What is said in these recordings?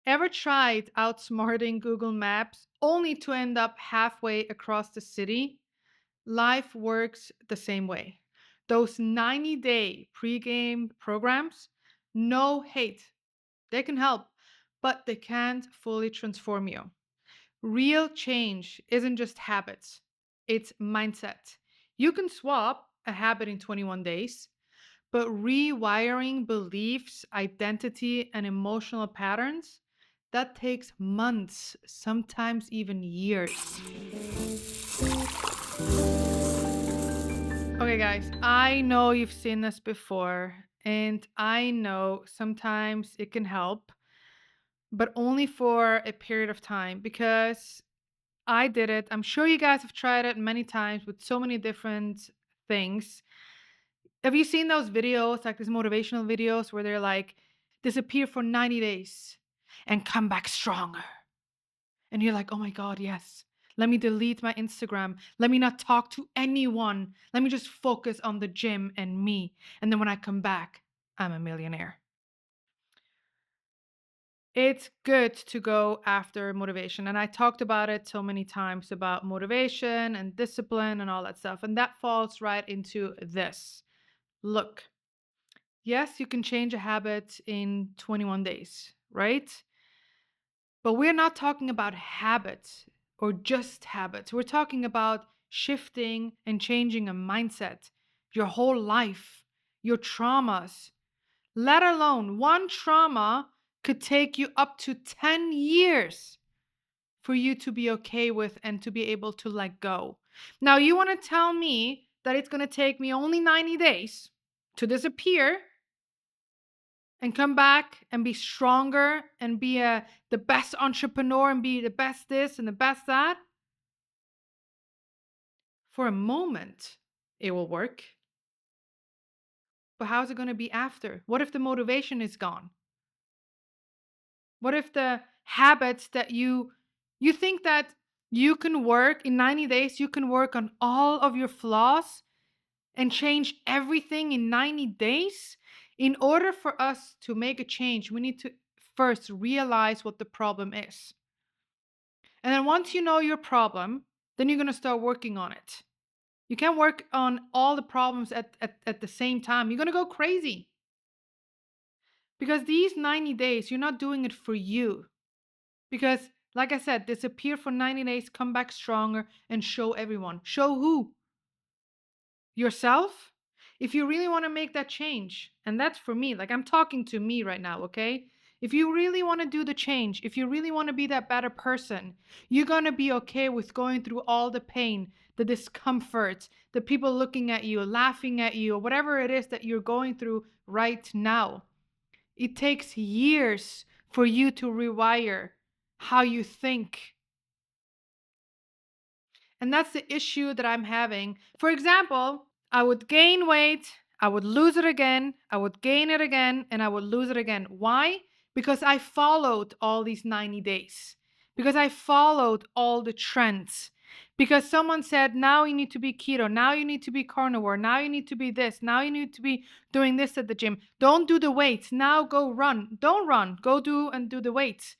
Ever tried outsmarting Google Maps only to end up halfway across the city? Life works the same way. Those 90-day pregame programs, no hate. They can help, but they can't fully transform you. Real change isn't just habits, it's mindset. You can swap a habit in 21 days, but rewiring beliefs, identity, and emotional patterns, that takes months, sometimes even years. Okay, guys, I know you've seen this before, and I know sometimes it can help, but only for a period of time because I did it. I'm sure you guys have tried it many times with so many different things. Have you seen those videos, like these motivational videos where they're like, disappear for 90 days and come back stronger? And you're like, oh my God, yes. Let me delete my Instagram. Let me not talk to anyone. Let me just focus on the gym and me. And then when I come back, I'm a millionaire. It's good to go after motivation. And I talked about it so many times about motivation and discipline and all that stuff. And that falls right into this. Look, yes, you can change a habit in 21 days, right? But we're not talking about habits or just habits. We're talking about shifting and changing a mindset, your whole life, your traumas. Let alone one trauma could take you up to 10 years for you to be okay with and to be able to let go. Now, you want to tell me that it's going to take me only 90 days to disappear and come back and be stronger and be the best entrepreneur and be the best this and the best that? For a moment, it will work. But how's it going to be after? What if the motivation is gone? What if the habits that you think that you can work in 90 days, you can work on all of your flaws and change everything in 90 days? In order for us to make a change, we need to first realize what the problem is. And then once you know your problem, then you're going to start working on it. You can't work on all the problems at the same time. You're going to go crazy. Because these 90 days, you're not doing it for you. Because, like I said, disappear for 90 days, come back stronger, and show everyone. Show who? Yourself? If you really want to make that change, and that's for me, like I'm talking to me right now, okay? If you really want to do the change, if you really want to be that better person, you're going to be okay with going through all the pain, the discomfort, the people looking at you, laughing at you, or whatever it is that you're going through right now. It takes years for you to rewire how you think. And that's the issue that I'm having. For example, I would gain weight, I would lose it again, I would gain it again, and I would lose it again. Why? Because I followed all these 90 days. Because I followed all the trends. Because someone said, now you need to be keto, now you need to be carnivore, now you need to be this, now you need to be doing this at the gym. Don't do the weights, now go run. Don't run, go do the weights.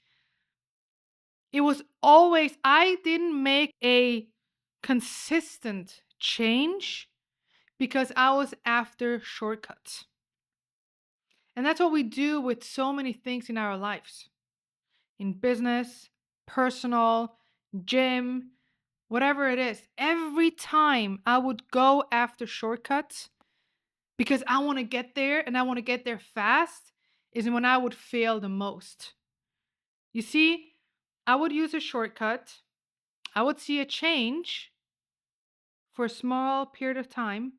It was always, I didn't make a consistent change because I was after shortcuts. And that's what we do with so many things in our lives, in business, personal, gym, whatever it is. Every time I would go after shortcuts because I want to get there and I want to get there fast is when I would fail the most. You see, I would use a shortcut, I would see a change for a small period of time,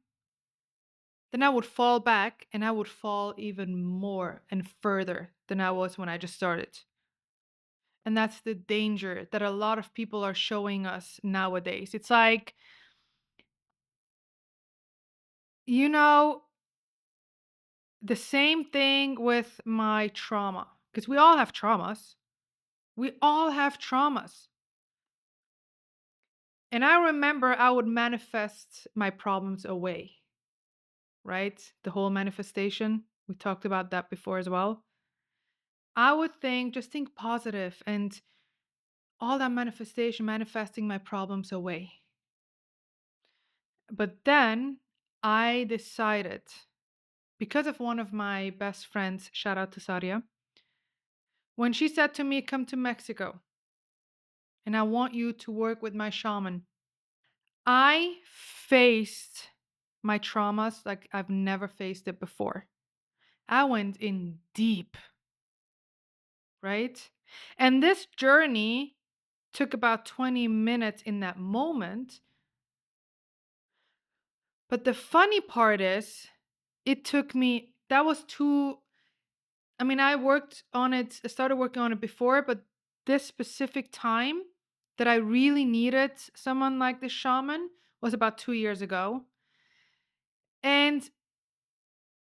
then I would fall back and I would fall even more and further than I was when I just started. And that's the danger that a lot of people are showing us nowadays. It's like, you know, the same thing with my trauma, because we all have traumas. We all have traumas. And I remember I would manifest my problems away, right? The whole manifestation. We talked about that before as well. I would think, just think positive and all that manifestation, manifesting my problems away. But then I decided, because of one of my best friends, shout out to Sadia, when she said to me, come to Mexico and I want you to work with my shaman, I faced my traumas like I've never faced it before. I went in deep, right? And this journey took about 20 minutes in that moment. But the funny part is, it took me, that was too, I mean, I worked on it, I started working on it before, but this specific time that I really needed someone like this shaman was about 2 years ago. And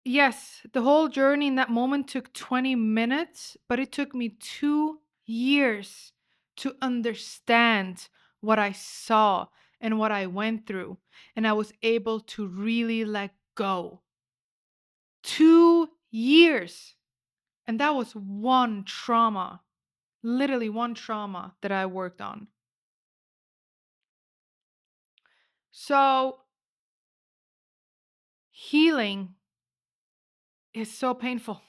yes, the whole journey in that moment took 20 minutes, but it took me 2 years to understand what I saw and what I went through. And I was able to really let go. 2 years. And that was one trauma, literally one trauma that I worked on. So healing is so painful.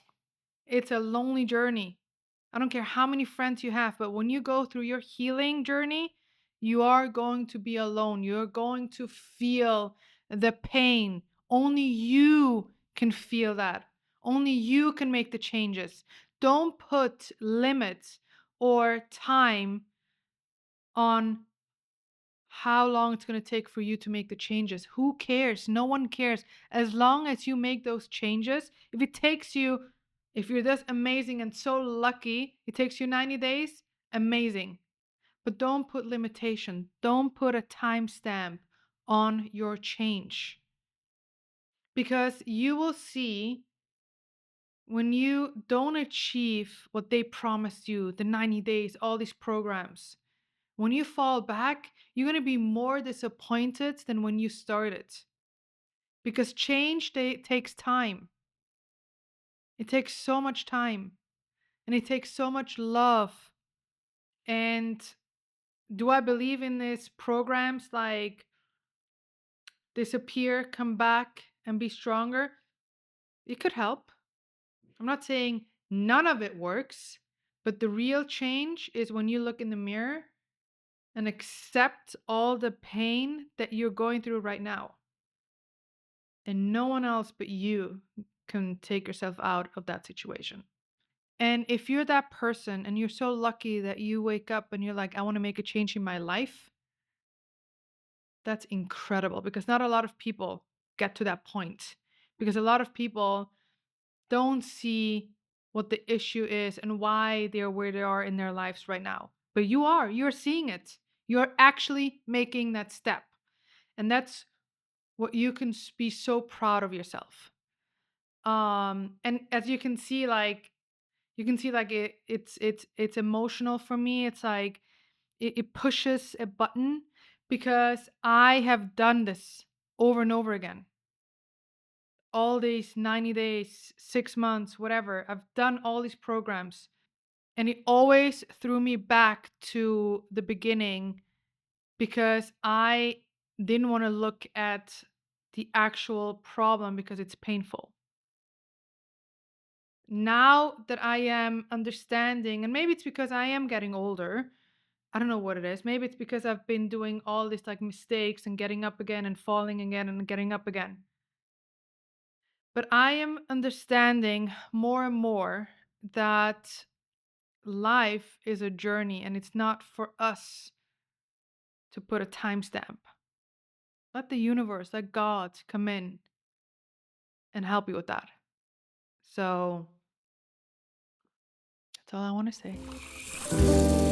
It's a lonely journey. I don't care how many friends you have, but when you go through your healing journey, you are going to be alone. You're going to feel the pain. Only you can feel that. Only you can make the changes. Don't put limits or time on how long it's going to take for you to make the changes. Who cares? No one cares. As long as you make those changes, if it takes you, if you're this amazing and so lucky, it takes you 90 days, amazing. But don't put limitation. Don't put a timestamp on your change. Because you will see, when you don't achieve what they promised you, the 90 days, all these programs, when you fall back, you're going to be more disappointed than when you started. Because change takes time. It takes so much time. And it takes so much love. And do I believe in these programs like disappear, come back, and be stronger? It could help. I'm not saying none of it works. But the real change is when you look in the mirror and accept all the pain that you're going through right now. And no one else but you can take yourself out of that situation. And if you're that person and you're so lucky that you wake up and you're like, I want to make a change in my life, that's incredible, because not a lot of people get to that point. Because a lot of people don't see what the issue is and why they're where they are in their lives right now. But you're seeing it. You're actually making that step. And that's what you can be so proud of yourself. And as you can see, like, it's emotional for me. It's like it pushes a button, because I have done this over and over again. All these 90 days, 6 months, whatever, I've done all these programs, and it always threw me back to the beginning, because I didn't want to look at the actual problem because it's painful. Now that I am understanding, and maybe it's because I am getting older, I don't know what it is. Maybe it's because I've been doing all these like mistakes and getting up again and falling again and getting up again. But I am understanding more and more that life is a journey, and it's not for us to put a timestamp. Let the universe, let God come in and help you with that. So that's all I want to say.